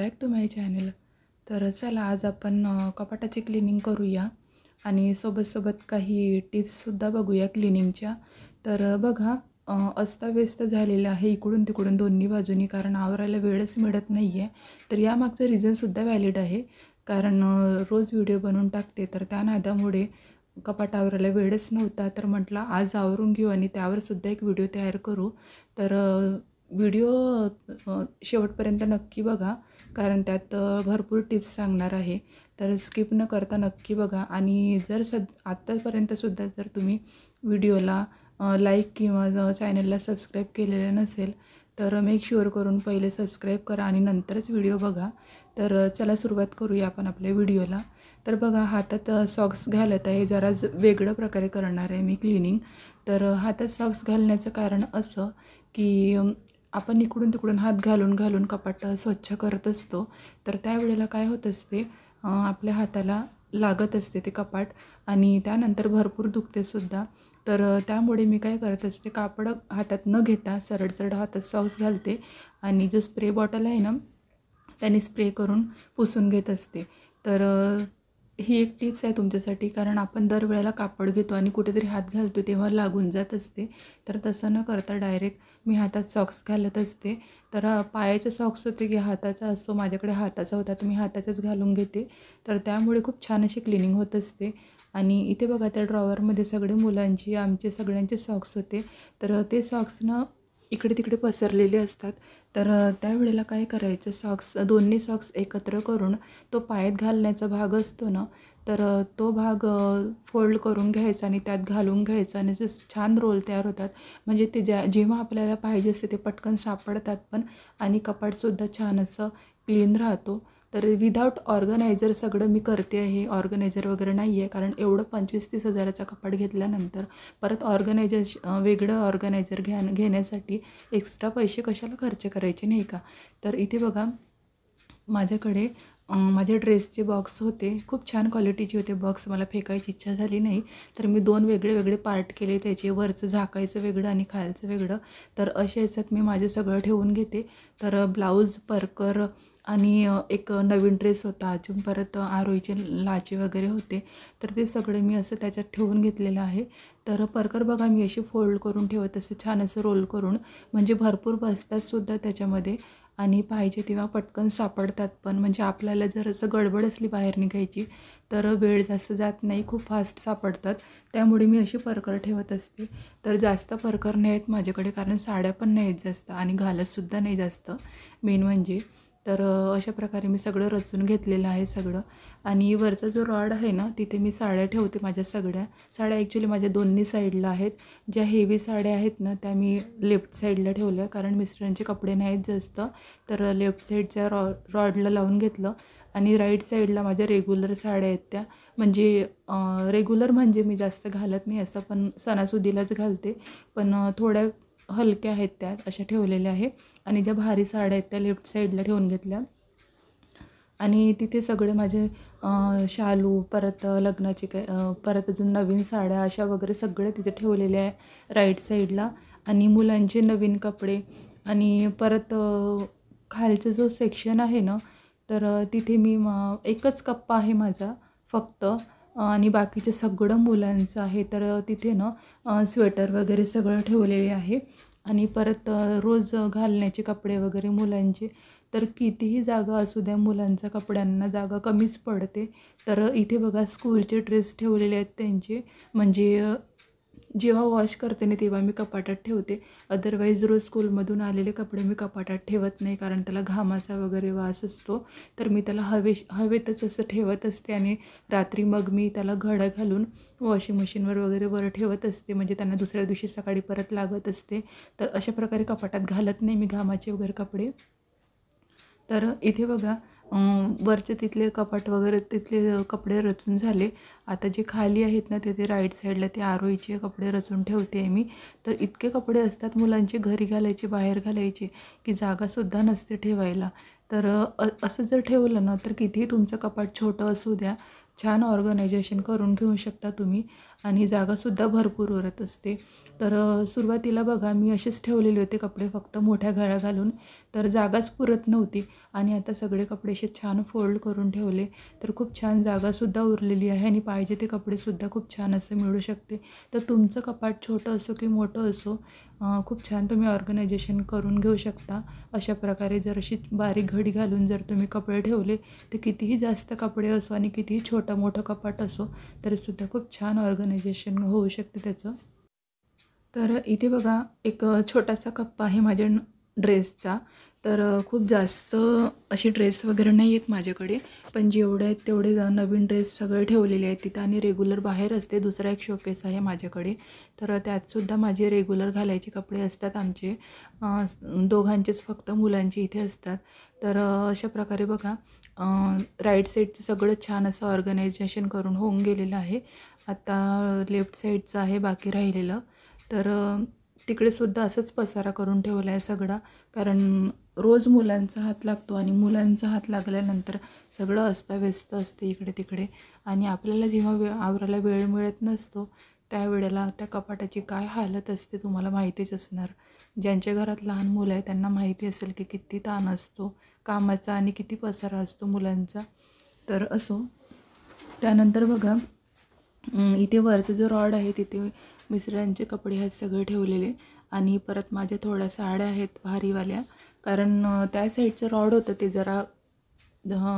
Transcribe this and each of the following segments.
Back to my channel. तर चला आज आपण कपाटाची क्लिनिंग करूया आणि सोबत काही टिप्ससुद्धा बघूया क्लिनिंगच्या। तर बघा अस्ताव्यस्त झालेलं आहे इकडून तिकडून दोन्ही बाजूनी, कारण आवरायला वेळच मिळत नाही आहे। तर यामागचं रिझनसुद्धा व्हॅलिड आहे, कारण रोज व्हिडिओ बनवून टाकते तर त्या नादामुळे कपाट आवरायला वेळच नव्हता। तर म्हटलं आज आवरून घेऊ आणि त्यावरसुद्धा एक व्हिडिओ तयार करू। तर व्हिडिओ शेवटपर्यंत नक्की बघा, कारण त्यात भरपूर टिप्स सांगणार आहे। तर स्किप न करता नक्की बघा आणि जर आत्तापर्यंतसुद्धा जर तुम्ही व्हिडिओला लाईक किंवा चॅनलला सबस्क्राईब केलेलं नसेल तर मेक शुअर करून पहिले सबस्क्राईब करा आणि नंतरच व्हिडिओ बघा। तर चला सुरुवात करूया आपण आपल्या व्हिडिओला। तर बघा हातात सॉक्स घालत आहे, जरा वेगळ्या प्रकारे करणार आहे मी क्लिनिंग। तर हातात सॉक्स घालण्याचं कारण असं की आपण इकडून तिकडून हात घालून कपाट स्वच्छ करत असतो, तर त्यावेळेला काय होत असते आपल्या हाताला लागत असते ते कपाट आणि त्यानंतर भरपूर दुखतेसुद्धा। तर त्यामुळे मी काय करत असते, कापड हातात न घेता सरळ हातात सॉक्स घालते आणि जो स्प्रे बॉटल आहे ना त्याने स्प्रे करून पुसून घेत असते। तर ही एक टिप्स आहे तुमच्यासाठी, कारण आपण दरवेळेला कापड घेतो आणि कुठेतरी हात घालतो तेव्हा लागून जात असते। तर तसं न करता डायरेक्ट मी हातात सॉक्स घालत असते। तर पायाचा सॉक्स होते की हाताचा असो, माझ्याकडे हाताचा होता तर मी हाताचाच घालून घेते। तर त्यामुळे खूप छान अशी क्लिनिंग होत असते। आणि इथे बघा त्या ड्रॉवरमध्ये सगळे मुलांची आमचे सगळ्यांचे सॉक्स होते, तर ते सॉक्स ना इकडे तिकडे पसरलेले असतात। तर त्यावेळेला काय करायचं, दोन्ही सॉक्स एकत्र करून तो पायात घालण्याचा भाग असतो ना, तर तो भाग फोल्ड करून घ्यायचा आणि त्यात घालून घ्यायचा आणि जे छान रोल तयार होतात, म्हणजे ते जेव्हा आपल्याला पाहिजे असते ते पटकन सापडतात पण आणि कपाटसुद्धा छान असं क्लीन राहतो। तर विदाऊट ऑर्गनायझर सगळं मी करते आहे, ऑर्गनायझर वगैरे नाही आहे, कारण एवढं 25-30 हजाराचा कपाट घेतल्यानंतर परत वेगळं ऑर्गनायझर घेण्यासाठी एक्स्ट्रा पैसे कशाला खर्च करायचे, नाही का। तर इथे बघा माझ्याकडे माझे ड्रेसचे बॉक्स होते, खूप छान क्वालिटीचे होते बॉक्स, मला फेकायची इच्छा झाली नाही तर मी 2 वेगळे पार्ट केले त्याचे, वरचं झाकायचं वेगळं आणि खालचं वेगळं। तर अशा ह्याच्यात मी माझे सगळं ठेवून घेते। तर ब्लाऊज, परकर आणि एक नवीन ड्रेस होता अजून, परत आरोईचे लाचे वगैरे होते, तर ते सगळे मी असं त्याच्यात ठेवून घेतलेलं आहे। तर परकर बघा मी अशी फोल्ड करून ठेवत असते, छान असं रोल करून, म्हणजे भरपूर बसतातसुद्धा त्याच्यामध्ये आणि पाहिजे तेव्हा पटकन सापडतात पण। म्हणजे आपल्याला जर असं गडबड असली बाहेर निघायची तर वेळ जास्त जात नाही, खूप फास्ट सापडतात, त्यामुळे मी अशी परकर ठेवत असते। तर जास्त परकर नाही आहेत माझ्याकडे, कारण साड्या पण नाही आहेत जास्त आणि घालतसुद्धा नाही जास्त मेन म्हणजे। तर अशा प्रकारे मी सगळं रचून घेतलेलं आहे सगळं। आणि वरचा जो रॉड आहे ना तिथे मी साड्या ठेवते, माझ्या सगळ्या साड्या ॲक्च्युली माझ्या दोन्ही साईडला आहेत। ज्या हेवी साड्या आहेत ना त्या मी लेफ्ट साईडला ठेवल्या, कारण मिस्टरांचे कपडे नाहीत जास्त, तर लेफ्ट साईडच्या रॉडला लावून घेतलं आणि राईट साईडला माझ्या रेग्युलर साड्या आहेत त्या, म्हणजे रेग्युलर म्हणजे मी जास्त घालत नाही असं, पण सणासुदीलाच घालते, पण थोड्या हलक्या आहेत त्या अशा ठेवलेल्या आहे। आणि ज्या भारी साड्या आहेत त्या लेफ्ट साईडला ठेवून घेतल्या आणि तिथे सगळे माझे शालू, परत लग्नाचे परत अजून नवीन साड्या अशा वगैरे सगळे तिथे ठेवलेले आहे राईट साईडला। आणि मुलांचे नवीन कपडे आणि परत खालचं जो सेक्शन आहे ना तर तिथे मी एकच कप्पा आहे माझा फक्त आणि बाकीचे सगळं मुलांचं आहे। तर तिथे ना स्वेटर वगैरे सगळं ठेवलेले आहे आणि परत रोज घालण्याचे कपडे वगैरे मुलांचे, तर कितीही जागा असू द्या मुलांच्या कपड्यांना जागा कमीच पडते। तर इथे बघा स्कूलचे ड्रेस ठेवलेले आहेत त्यांचे, म्हणजे जेव्हा वॉश करते ना तेव्हा मी कपाटात ठेवते, अदरवाईज रोज स्कूलमधून आलेले कपडे मी कपाटात ठेवत नाही, कारण त्याला घामाचा वगैरे वास असतो। तर मी त्याला हवेतच असं ठेवत असते आणि रात्री मग मी त्याला घड्या घालून वॉशिंग मशीनवर वगैरे वर ठेवत असते, म्हणजे त्यांना दुसऱ्या दिवशी सकाळी परत लागत असते। तर अशा प्रकारे कपाटात घालत नाही मी घामाचे वगैरे कपडे। तर इथे बघा वरचे तिथले कपाट वगैरे तिथले कपडे रचून झाले। आता जे खाली आहेत ना तिथे राईट साईडला ते आरोईचे कपडे रचून ठेवते आहे मी। तर इतके कपडे असतात मुलांचे घरी घालायचे, बाहेर घालायचे, की जागासुद्धा नसते ठेवायला। तर असं जर ठेवलं ना तर कितीही तुमचं कपाट छोटं असू द्या, छान ऑर्गनायझेशन करून घेऊ शकता तुम्ही। आणि जागासुद्धा भरपूर उरत असते. तर सुरुवातीला बघा मी असेच ठेवलेले होते कपडे फक्त मोठ्या घड्या घालून, तर जागाच पुरत नव्हती. आणि आता सगळे कपडे असे छान फोल्ड करून ठेवले, तर खूप छान जागासुद्धा उरलेली आहे आणि पाहिजे ते कपडेसुद्धा खूप छान असं मिळू शकते. तर तुमचं कपाट छोटं असो की मोठं असो, खूप छान तुम्ही ऑर्गनायझेशन करून घेऊ शकता. अशा प्रकारे जर अशी बारीक घडी घालून जर तुम्ही कपडे ठेवले, तर कितीही जास्त कपडे असो आणि कितीही छोटं मोठं कपाट असो, तरीसुद्धा खूप छान ऑर्गनायझेशन होऊ शकते त्याचं. तर इथे बघा एक छोटासा कप्पा आहे माझ्या ड्रेसचा. तर खूप जास्त असे ड्रेस वगैरे नाही आहेत माझ्याकडे, पण जेवढे आहेत तेवढे नवीन ड्रेस सगळे ठेवलेले आहेत तिथं आणि रेग्युलर बाहेर असते. दुसरा एक शोकेस आहे माझ्याकडे, तर त्यातसुद्धा माझे रेग्युलर घालायचे कपडे असतात आमचे. दोघांचेच फक्त, मुलांचे इथे असतात. तर अशा प्रकारे बघा राईट साईडचं सगळं छान असं ऑर्गनायझेशन करून होऊन गेलेलं आहे. आता लेफ्ट साईडचं आहे बाकी राहिलेलं. तर तिकडेसुद्धा असंच पसारा करून ठेवला आहे सगळा, कारण रोज मुलांचा हात लागतो आणि मुलांचा हात लागल्यानंतर सगळं अस्ताव्यस्त असते इकडे तिकडे. आणि आपल्याला जेव्हा आवरायला वेळ मिळत नसतो त्यावेळेला त्या कपाटाची काय हालत असते तुम्हाला माहितीच असणार. ज्यांच्या घरात लहान मुलं आहे त्यांना माहिती असेल की किती ताण असतो कामाचा आणि किती पसारा असतो मुलांचा. तर असो, त्यानंतर बघा इथे वरचा जो रॉड आहे तिथे मिस्टरांचे कपडे आहेत सगळे ठेवलेले. आणि परत माझ्या थोड्या साड्या आहेत भारीवाल्या, कारण त्या साईडचं रॉड होतं ते जरा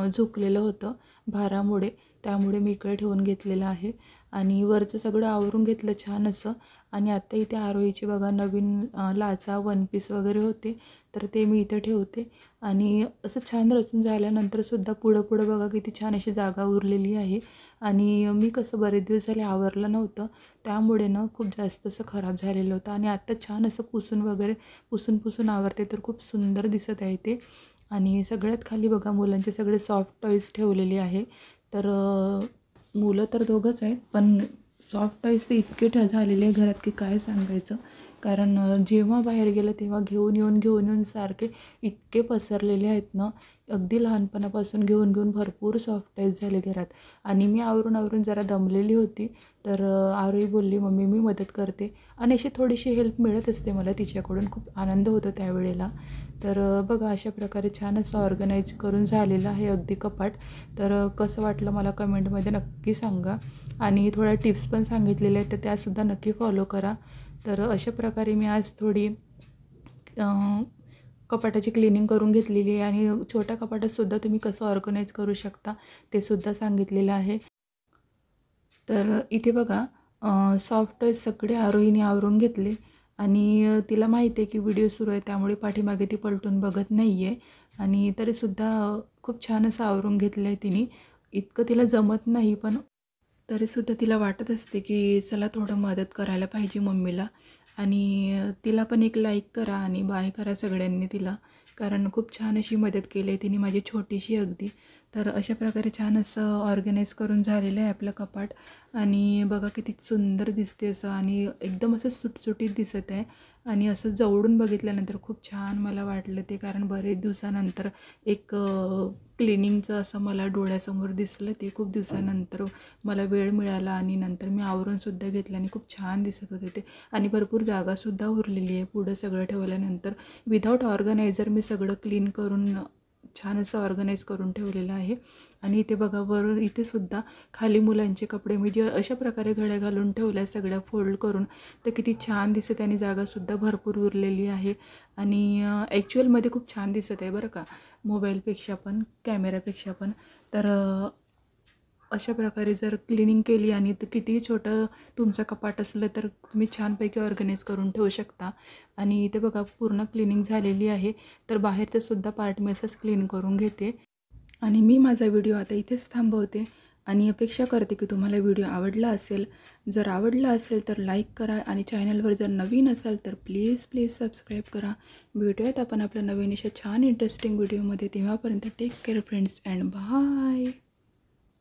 झुकलेलं होतं भारामुळे, त्यामुळे मी इकडे ठेवून घेतलेलं आहे. आणि वरचं सगळं आवरून घेतलं छान असं. आणि आत्ता इथे आरोहीचे बघा नवीन लाचा वन पीस वगैरे होते, तर ते मी इथे ठेवते. आणि असं छान रचून झाल्यानंतरसुद्धा पुढं पुढं बघा किती छान अशी जागा उरलेली आहे. आणि मी कसं बरेच दिवस झाले आवरलं नव्हतं, त्यामुळे ना खूप जास्त असं खराब झालेलं होतं. आणि आत्ता छान असं पुसून वगैरे पुसून आवरते तर खूप सुंदर दिसत आहे ते. आणि सगळ्यात खाली बघा मुलांचे सगळे सॉफ्ट टॉईज ठेवलेले आहे. तर मुलं तर दोघंच आहेत, पण सॉफ्ट टॉईज ते इतके झालेले आहे घरात की काय सांगायचं. कारण जेव्हा बाहेर गेलं तेव्हा घेऊन येऊन सारखे इतके पसरलेले आहेत ना, अगदी लहानपणापासून घेऊन भरपूर सॉफ्ट टॉईज झाले घरात. आणि मी आवरून जरा दमलेली होती, तर आरोही बोलली मम्मी मी मदत करते, आणि अशी थोडीशी हेल्प मिळत असते मला तिच्याकडून. खूप आनंद होतो त्यावेळेला. तर बघा अशा प्रकारे छान असं ऑर्गनाईज करून झालेलं आहे अगदी कपाट. तर कसं वाटलं मला कमेंटमध्ये नक्की सांगा. आणि थोड्या टिप्स पण सांगितलेल्या आहेत तर त्यासुद्धा नक्की फॉलो करा. तर अशा प्रकारे मी आज थोडी कपाटाची क्लिनिंग करून घेतलेली आहे. आणि छोट्या कपाटातसुद्धा तुम्ही कसं ऑर्गनाईज करू शकता ते सुद्धा सांगितलेलं आहे. तर इथे बघा सॉफ्ट टॉयज सगळे आरोहीने आवरून घेतले. आणि तिला माहिती आहे की व्हिडिओ सुरू आहे त्यामुळे पाठीमागे ती पलटून बघत नाही आहे. आणि तरीसुद्धा खूप छान असं आवरून घेतलं आहे तिने. इतकं तिला जमत नाही, पण तरीसुद्धा तिला वाटत असते की चला थोडं मदत करायला पाहिजे मम्मीला. आणि तिला पण एक लाईक करा आणि बाय करा सगळ्यांनी तिला, कारण खूप छान अशी मदत केली आहे तिने माझी छोटीशी अगदी. तर अशा प्रकारे छान असं ऑर्गनाईज करून झालेलं आहे आपलं कपाट. आणि बघा किती सुंदर दिसते असं, आणि एकदम असं सुटसुटीत दिसत आहे. आणि असं जवळून बघितल्यानंतर खूप छान मला वाटलं ते, कारण बरेच दिवसानंतर एक क्लिनिंगचं असं मला डोळ्यासमोर दिसलं ते. खूप दिवसानंतर मला वेळ मिळाला आणि नंतर मी आवरूनसुद्धा घेतलं आणि खूप छान दिसत होते ते. आणि भरपूर जागासुद्धा उरलेली आहे पुढं सगळं ठेवल्यानंतर. विदाऊट ऑर्गनायझर मी सगळं क्लीन करून छान असं ऑर्गनाईज करून ठेवलेलं आहे. आणि इथे बघा वरून इथेसुद्धा खाली मुलांचे कपडे मी जे अशा प्रकारे घड्या घालून ठेवल्या सगळ्या फोल्ड करून, तर किती छान दिसत आणि जागासुद्धा भरपूर उरलेली आहे. आणि ॲक्च्युअलमध्ये खूप छान दिसत आहे बरं का, मोबाईलपेक्षा पण कॅमेरापेक्षा पण. तर अशा प्रकारे जर क्लिनिंग केली आणि तर कितीही छोटं तुमचं कपाट असलं तर तुम्ही छानपैकी ऑर्गनाईज करून ठेवू शकता. आणि इथे बघा पूर्ण क्लिनिंग झालेली आहे. तर बाहेरचंसुद्धा पार्ट मी असंच क्लीन करून घेते. आणि मी माझा व्हिडिओ आता इथेच थांबवते आणि अपेक्षा करते की तुम्हाला व्हिडिओ आवडला असेल. जर आवडला असेल तर लाईक करा आणि चॅनलवर जर नवीन असाल तर प्लीज सबस्क्राईब करा. भेटूयात आपण आपल्या नवीन अशा छान इंटरेस्टिंग व्हिडिओमध्ये. तेव्हापर्यंत take care friends and bye.